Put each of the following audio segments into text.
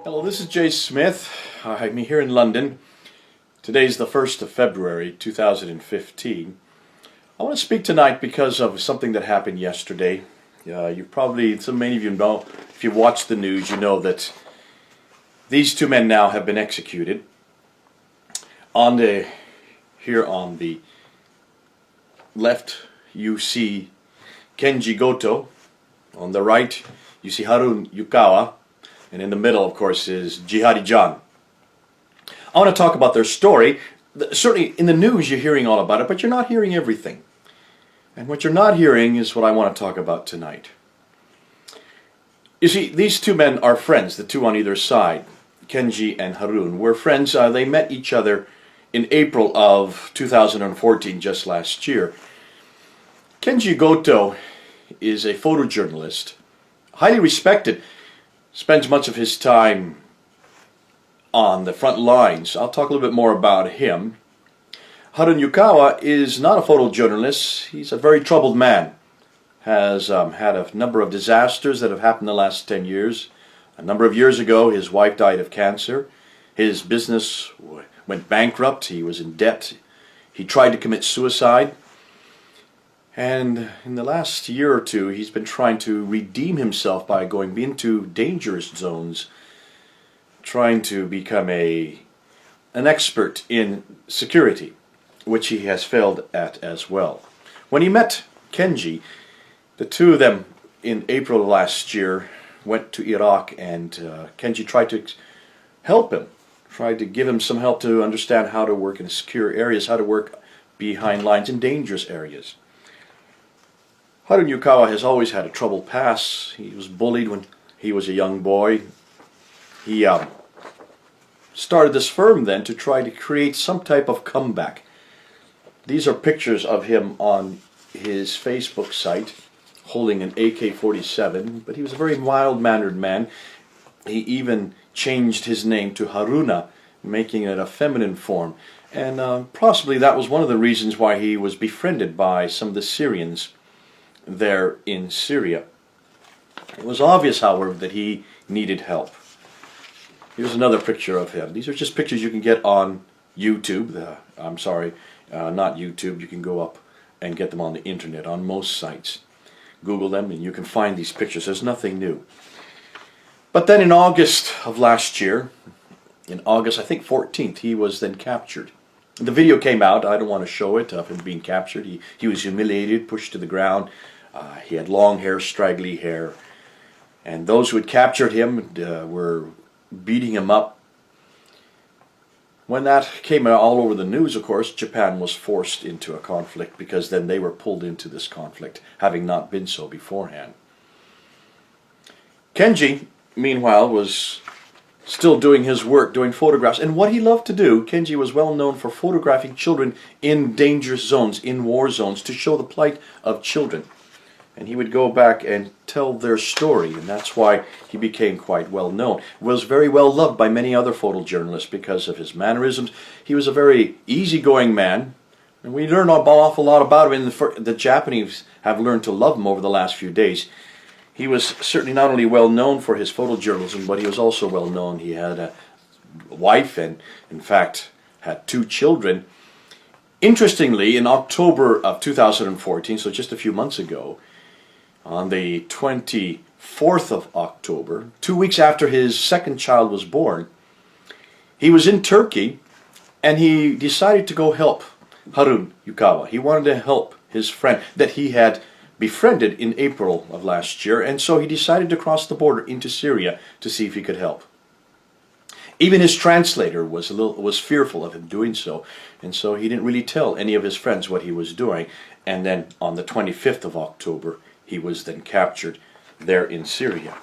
Hello, this is Jay Smith. I'm here in London. Today's the 1st of February 2015. I want to speak tonight because of something that happened yesterday. Many of you know, if you watch the news, you know that these two men now have been executed. Here on the left, you see Kenji Goto. On the right, you see Harun Yukawa. And in the middle, of course, is Jihadi John. I want to talk about their story. Certainly in the news you're hearing all about it, but you're not hearing everything. And what you're not hearing is what I want to talk about tonight. You see, these two men are friends, the two on either side, Kenji and Harun, were friends. They met each other in April of 2014, just last year. Kenji Goto is a photojournalist, highly respected. Spends much of his time on the front lines. I'll talk a little bit more about him. Harun Yukawa is not a photojournalist. He's a very troubled man. Has had a number of disasters that have happened in the last 10 years. A number of years ago, his wife died of cancer. His business went bankrupt. He was in debt. He tried to commit suicide. And in the last year or two, he's been trying to redeem himself by going into dangerous zones, trying to become an expert in security, which he has failed at as well. When he met Kenji, the two of them in April of last year went to Iraq, and Kenji tried to help him, tried to give him some help to understand how to work in secure areas, how to work behind lines in dangerous areas. Harun Yukawa has always had a troubled past. He was bullied when he was a young boy. He started this firm then to try to create some type of comeback. These are pictures of him on his Facebook site holding an AK-47, but he was a very mild-mannered man. He even changed his name to Haruna, making it a feminine form. And possibly that was one of the reasons why he was befriended by some of the Syrians there in Syria. It was obvious, however, that he needed help. Here's another picture of him. These are just pictures you can get on YouTube. Not YouTube. You can go up and get them on the internet, on most sites. Google them and you can find these pictures. There's nothing new. But then in August of last year, in August, I think 14th, he was then captured. The video came out. I don't want to show it of him being captured. He was humiliated, pushed to the ground. He had long hair, straggly hair. And those who had captured him were beating him up. When that came out all over the news, of course, Japan was forced into a conflict because then they were pulled into this conflict, having not been so beforehand. Kenji, meanwhile, was still doing his work, doing photographs. And what he loved to do, Kenji was well known for photographing children in dangerous zones, in war zones, to show the plight of children. And he would go back and tell their story, and that's why he became quite well known. Was very well loved by many other photojournalists because of his mannerisms. He was a very easygoing man, and we learned an awful lot about him. The Japanese have learned to love him over the last few days. He was certainly not only well known for his photojournalism, but he was also well known. He had a wife and, in fact, had 2 children. Interestingly, in October of 2014, so just a few months ago, on the 24th of October, 2 weeks after his second child was born, he was in Turkey and he decided to go help Harun Yukawa. He wanted to help his friend that he had befriended in April of last year, and so he decided to cross the border into Syria to see if he could help. Even his translator was fearful of him doing so, and so he didn't really tell any of his friends what he was doing. And then on the 25th of October, he was then captured there in Syria.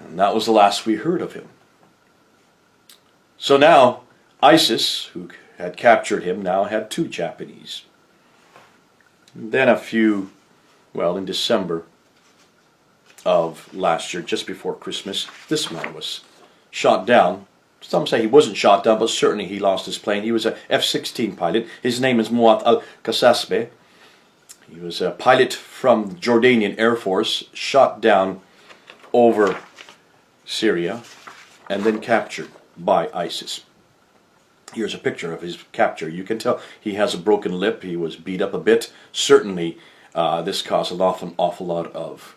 And that was the last we heard of him. So now, ISIS, who had captured him, now had 2 Japanese. And then in December of last year, just before Christmas, this man was shot down. Some say he wasn't shot down, but certainly he lost his plane. He was a F-16 pilot. His name is Muat al-Kasasbe. He was a pilot from the Jordanian Air Force, shot down over Syria, and then captured by ISIS. Here's a picture of his capture. You can tell he has a broken lip. He was beat up a bit. Certainly, this caused an awful lot of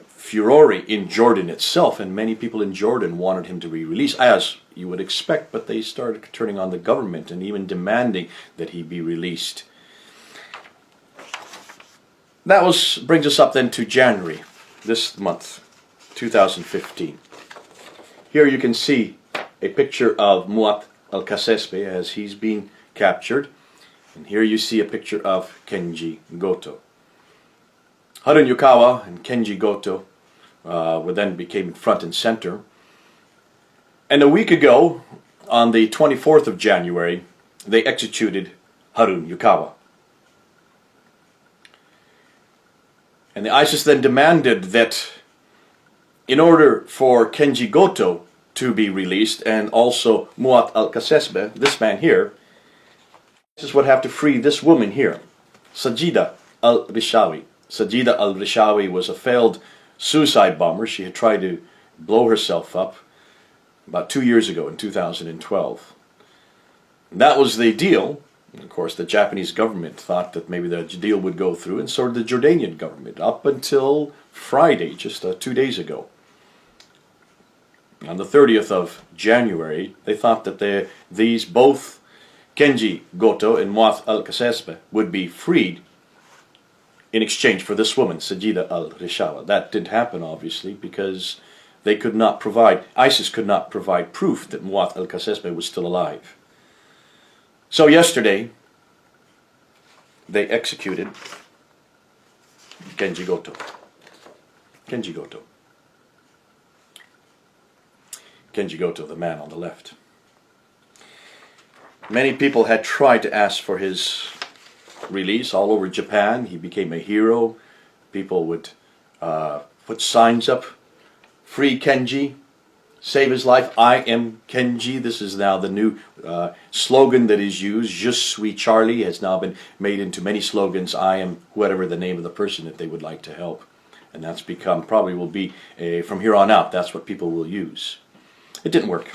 furore in Jordan itself, and many people in Jordan wanted him to be released, as you would expect, but they started turning on the government and even demanding that he be released. That brings us up then to January, this month, 2015. Here you can see a picture of Muat al-Kasesbe as he's being captured, and here you see a picture of Kenji Goto. Harun Yukawa and Kenji Goto then became front and center. And a week ago, on the 24th of January, they executed Harun Yukawa. And the ISIS then demanded that in order for Kenji Goto to be released, and also Muat al-Kasesbe, this man here, ISIS would have to free this woman here, Sajida al-Rishawi. Sajida al-Rishawi was a failed suicide bomber. She had tried to blow herself up about 2 years ago in 2012. And that was the deal. And of course, the Japanese government thought that maybe the deal would go through, and so did the Jordanian government, up until Friday, just 2 days ago. On the 30th of January, they thought that these both Kenji Goto and Muat al-Kasesbe would be freed in exchange for this woman, Sajida al-Rishawa. That didn't happen, obviously, because they could not provide, ISIS could not provide proof that Muat al-Kasesbe was still alive. So yesterday, they executed Kenji Goto. Kenji Goto. Kenji Goto, the man on the left. Many people had tried to ask for his release all over Japan. He became a hero. People would put signs up, "Free Kenji, save his life, I am Kenji." This is now the new slogan that is used. "Je suis Charlie" has now been made into many slogans. I am whatever the name of the person that they would like to help. And that's become, probably will be, from here on out, that's what people will use. It didn't work.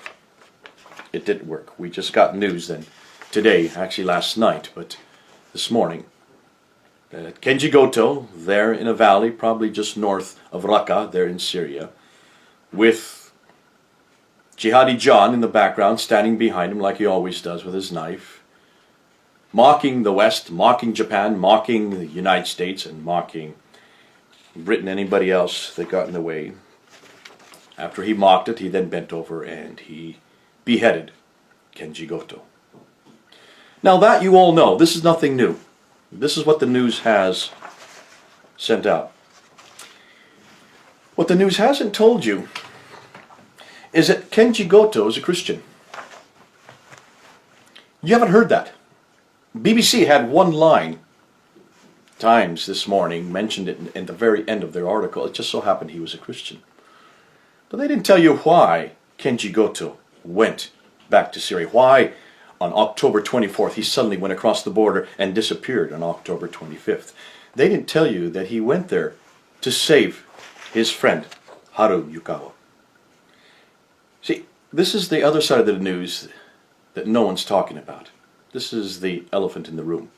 It didn't work. We just got news then today, actually last night, but this morning, Kenji Goto, there in a valley, probably just north of Raqqa, there in Syria, with Jihadi John in the background, standing behind him like he always does with his knife, mocking the West, mocking Japan, mocking the United States, and mocking Britain, anybody else that got in the way. After he mocked it, he then bent over and he beheaded Kenji Goto. Now that you all know, this is nothing new. This is what the news has sent out. What the news hasn't told you is that Kenji Goto is a Christian. You haven't heard that. BBC had one line, Times this morning, mentioned it in the very end of their article. It just so happened he was a Christian. But they didn't tell you why Kenji Goto went back to Syria. Why on October 24th he suddenly went across the border and disappeared on October 25th. They didn't tell you that he went there to save his friend Harun Yukawa. See, this is the other side of the news that no one's talking about. This is the elephant in the room.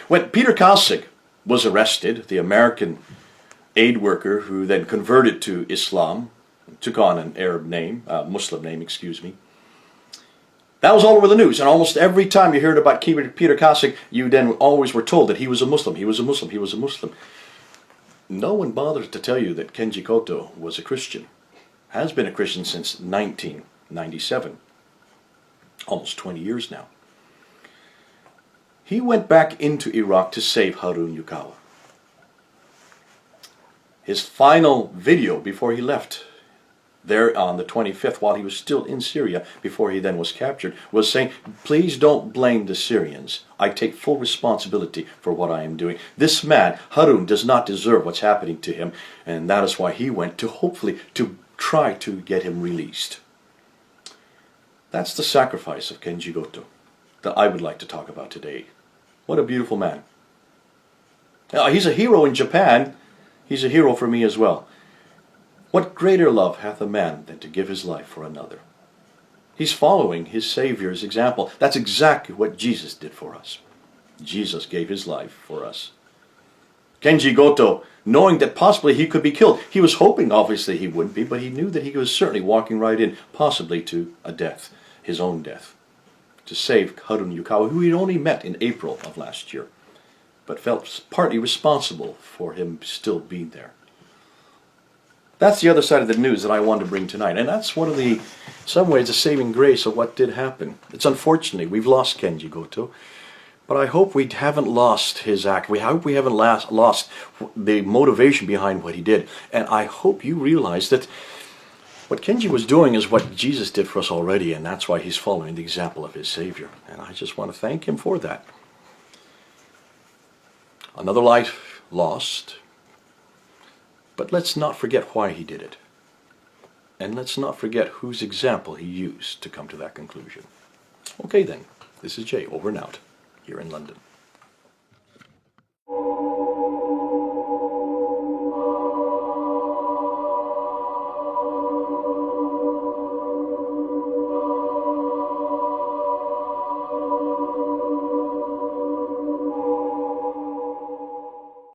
When Peter Kasig was arrested, the American aid worker who then converted to Islam, took on an Arab name, Muslim name, excuse me. That was all over the news, and almost every time you heard about Peter Kasig, you then always were told that he was a Muslim, he was a Muslim, he was a Muslim. No one bothers to tell you that Kenji Goto was a Christian. Has been a Christian since 1997. Almost 20 years now. He went back into Iraq to save Harun Yukawa. His final video before he left there on the 25th, while he was still in Syria, before he then was captured, was saying, "Please don't blame the Syrians. I take full responsibility for what I am doing. This man, Harun, does not deserve what's happening to him," and that is why he went to hopefully to try to get him released. That's the sacrifice of Kenji Goto that I would like to talk about today. What a beautiful man. Now, he's a hero in Japan. He's a hero for me as well. What greater love hath a man than to give his life for another? He's following his Savior's example. That's exactly what Jesus did for us. Jesus gave his life for us. Kenji Goto, knowing that possibly he could be killed, he was hoping obviously he wouldn't be, but he knew that he was certainly walking right in, possibly to a death, his own death, to save Harun Yukawa, who he'd only met in April of last year, but felt partly responsible for him still being there. That's the other side of the news that I wanted to bring tonight, and that's one of the, some ways, the saving grace of what did happen. It's unfortunately, we've lost Kenji Goto, but I hope we haven't lost his act. I hope we haven't lost the motivation behind what he did, and I hope you realize that what Kenji was doing is what Jesus did for us already, and that's why he's following the example of his Savior, and I just want to thank him for that. Another life lost. But let's not forget why he did it. And let's not forget whose example he used to come to that conclusion. Okay then, this is Jay, over and out, here in London.